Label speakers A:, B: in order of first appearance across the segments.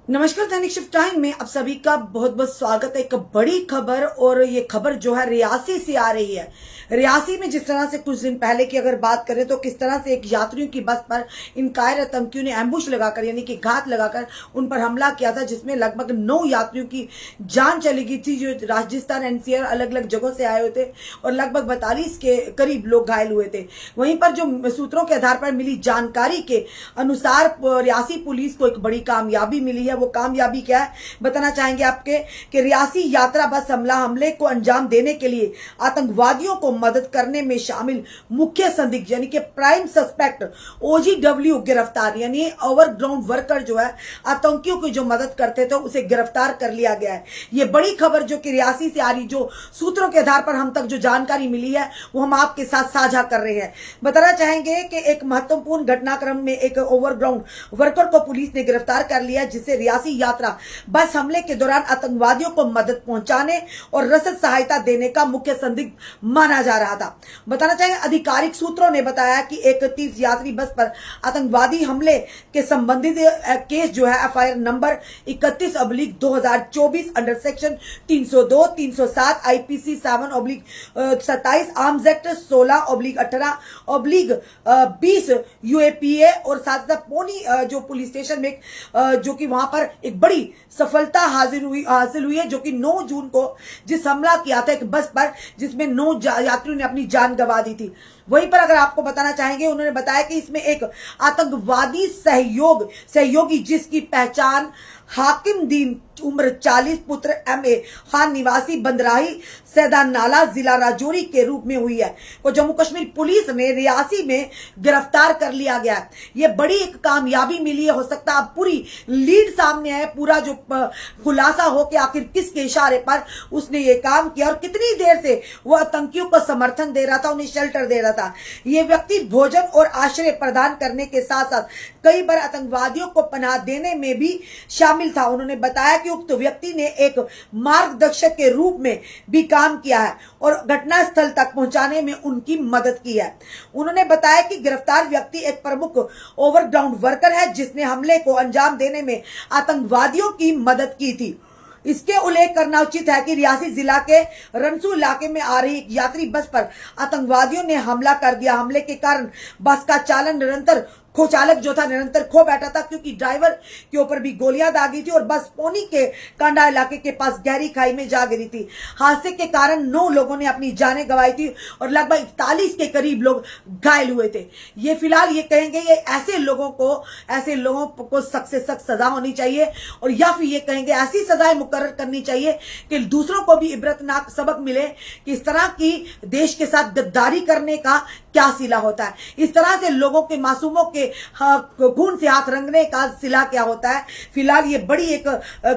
A: नमस्कार। दैनिक shift time में आप सभी का बहुत बहुत स्वागत है। एक बड़ी खबर, और ये खबर जो है रियासी से आ रही है। रियासी में जिस तरह से कुछ दिन पहले की अगर बात करें तो किस तरह से एक यात्रियों की बस पर इन कायर आतंकियों ने एम्बुश लगाकर यानी कि घात लगाकर उन पर हमला किया था, जिसमें लगभग 9 यात्रियों की जान चली गई थी, जो राजस्थान एनसीआर अलग अलग जगहों से आए हुए थे, और लगभग 42 के करीब लोग घायल हुए थे। वहीं पर जो सूत्रों के आधार पर मिली जानकारी के अनुसार रियासी पुलिस को एक बड़ी कामयाबी मिली है। वो कामयाबी क्या है बताना चाहेंगे आपके कि रियासी यात्रा बस हमले को अंजाम देने के लिए आतंकवादियों को मदद करने में शामिल मुख्य संदिग्ध यानी कि प्राइम सस्पेक्ट ओजीडब्ल्यू गिरफ्तार, यानी ओवरग्राउंड वर्कर जो है आतंकियों की जो मदद करते थे उसे गिरफ्तार कर लिया गया है। ये बड़ी खबर जो कि रियासी से आ रही, जो सूत्रों के आधार पर हम तक जो जानकारी मिली है वो हम आपके साथ साझा कर रहे हैं। बताना चाहेंगे कि एक महत्वपूर्ण घटनाक्रम में एक ओवरग्राउंड वर्कर को पुलिस ने गिरफ्तार कर लिया, जिसे रियासी यात्रा बस हमले के दौरान आतंकवादियों को मदद पहुंचाने और रसद सहायता देने का मुख्य संदिग्ध माना जा रहा था। बताना चाहेंगे आधिकारिक सूत्रों ने बताया कि एक तीर्थ यात्री बस पर आतंकवादी हमले के संबंधित केस जो है FIR number 31/2024 under section 302, 307 IPC 7/27 arms act 16/18/20 UAPA और साथ साथ पोनी जो पुलिस स्टेशन में जो कि वहां पर एक बड़ी सफलता हासिल हुई है, जो कि 9 जून को जिस हमला किया था एक बस पर, जिसमें 9 यात्रियों ने अपनी जान गंवा दी थी। वहीं पर अगर आपको बताना चाहेंगे, उन्होंने बताया कि इसमें एक आतंकवादी सहयोगी जिसकी पहचान हाकिम दीन उम्र 40 पुत्र एमए खान निवासी बंदराही सैदा नाला जिला राजौरी के रूप में हुई है, को जम्मू कश्मीर पुलिस ने रियासी में गिरफ्तार कर लिया गया। ये बड़ी एक कामयाबी मिली है। हो सकता है अब पूरी लीड सामने आए, पूरा जो खुलासा हो कि आखिर किसके इशारे पर उसने ये काम किया और कितनी देर से वो आतंकियों को समर्थन दे रहा था, उन्हें शेल्टर दे रहा था। ये व्यक्ति भोजन और आश्रय प्रदान करने के साथ साथ कई बार आतंकवादियों को पनाह देने में भी शामिल था। उन्होंने बताया कि उक्त व्यक्ति ने एक मार्गदर्शक के रूप में भी काम किया है और घटना स्थल तक पहुंचाने में उनकी मदद की है। उन्होंने बताया कि गिरफ्तार व्यक्ति एक प्रमुख ओवरग्राउंड वर्कर है, जिसने हमले को अंजाम देने में आतंकवादियों की मदद की थी। इसके उल्लेख करना उचित है कि रियासी जिला के रनसू इलाके में आ रही यात्री बस पर आतंकवादियों ने हमला कर दिया। हमले के कारण बस का चालक जो था निरंतर खो बैठा था, क्योंकि ड्राइवर के ऊपर भी गोलियां दागी थी और बस पोनी के कांडा इलाके के पास गहरी खाई में जा गिरी थी। हादसे के कारण 9 लोगों ने अपनी जानें गंवाई थी और लगभग 41 के करीब लोग घायल हुए थे। ये फिलहाल ये कहेंगे ये ऐसे लोगों को सख्त से सख्त सजा होनी चाहिए, और या फिर ये कहेंगे ऐसी सजाएं मुकर्रर करनी चाहिए कि दूसरों को भी इबरतनाक सबक मिले कि इस तरह की देश के साथ गद्दारी करने का क्या सिला होता है, इस तरह से लोगों के मासूमों के खून से हाथ रंगने का सिला क्या होता है। फिलहाल ये बड़ी एक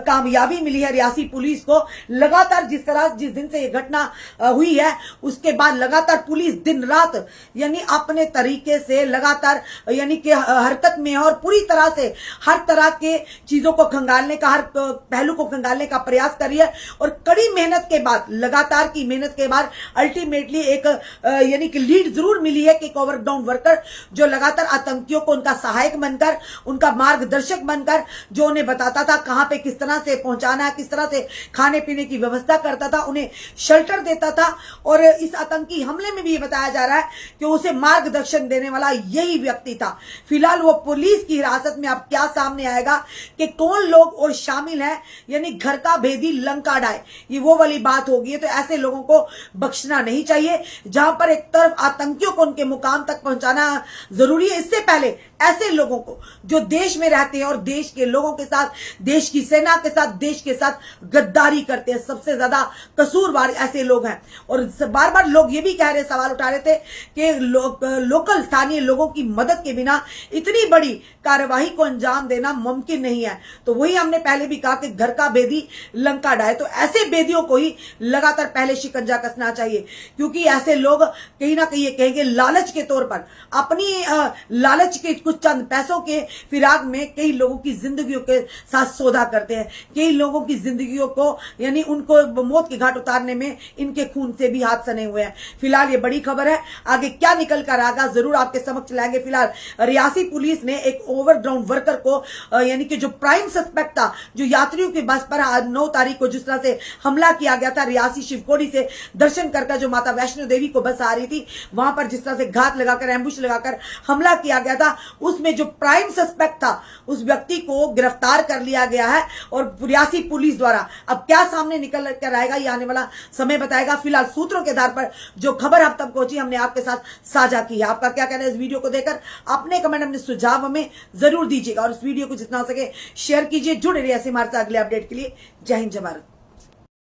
A: कामयाबी मिली है रियासी पुलिस को। लगातार जिस दिन से ये घटना हुई है उसके बाद लगातार पुलिस दिन रात यानी अपने तरीके से लगातार यानी कि हरकत में है और पूरी तरह से हर तरह के चीजों को खंगालने का, हर पहलू को खंगालने का प्रयास कर रही है। और कड़ी मेहनत के बाद, लगातार की मेहनत के बाद अल्टीमेटली एक यानी कि लीड जरूर मिली है कि एक ओवरग्राउंड वर्कर जो लगातार आतंकियों को उनका सहायक बनकर, उनका मार्गदर्शक बनकर, जो उन्हें बताता था कहां पे किस तरह से पहुंचाना है, किस तरह से खाने पीने की व्यवस्था करता था, उन्हें शेल्टर देता था। और इस आतंकी हमले में भी ये बताया जा रहा है कि उसे मार्गदर्शन देने वाला यही व्यक्ति था। फिलहाल वो पुलिस की हिरासत में। अब क्या सामने आएगा कि कौन लोग और शामिल हैं, यानी घर का भेदी लंका डाय, ये वो वाली बात होगी। तो ऐसे लोगों को बख्शना नहीं चाहिए। जहां पर एक तरफ आतंकियों को उनके मुकाम तक पहुंचाना जरूरी है, इससे पहले ऐसे लोगों को जो देश में रहते हैं और देश के लोगों के साथ, देश की सेना के साथ, देश के साथ गद्दारी करते हैं, सबसे ज्यादा कसूरवार ऐसे लोग हैं। और बार बार लोग ये भी कह रहे, सवाल उठा रहे थे कि लोकल स्थानीय लोगों की मदद के बिना इतनी बड़ी कार्यवाही को अंजाम देना मुमकिन नहीं है। तो वही हमने पहले भी कहा कि घर का भेदी लंका डाय, तो ऐसे भेदियों को ही लगातार पहले शिकंजा कसना चाहिए, क्योंकि ऐसे लोग कहीं ना कहीं ये कहेंगे के लालच के तौर पर, अपनी लालच के कुछ चंद पैसों के फिराक में कई लोगों की जिंदगियों के साथ सौदा करते हैं। कई लोगों की जिंदगियों को यानी उनको मौत के घाट उतारने में इनके खून से भी हाथ सने हुए हैं। फिलहाल ये बड़ी खबर है, आगे क्या निकल कर आएगा जरूर आपके समक्ष लाएंगे। फिलहाल रियासी पुलिस ने एक ओवरग्राउंड वर्कर को यानी कि जो प्राइम सस्पेक्ट था, जो यात्रियों की बस पर आज 9 तारीख को जिस तरह से हमला किया गया था, रियासी शिवकोड़ी से दर्शन कर जो माता वैष्णो देवी को बस आ रही थी, वहां पर जिस तरह से घात लगाकर, एम्बुश लगाकर हमला किया गया था, उसमें जो प्राइम सस्पेक्ट था उस व्यक्ति को गिरफ्तार कर लिया गया है। और रियासी पुलिस द्वारा अब क्या सामने निकल कर आएगा ये आने वाला समय बताएगा। फिलहाल सूत्रों के आधार पर जो खबर अब तक पहुंची हमने आपके साथ साझा की है। आपका क्या कहना है इस वीडियो को देखकर? अपने कमेंट, अपने सुझाव हमें जरूर दीजिएगा और इस वीडियो को जितना हो सके शेयर कीजिए। जुड़े रहिए ऐसे हमारे साथ अगले अपडेट के लिए। जय हिंद, जय भारत।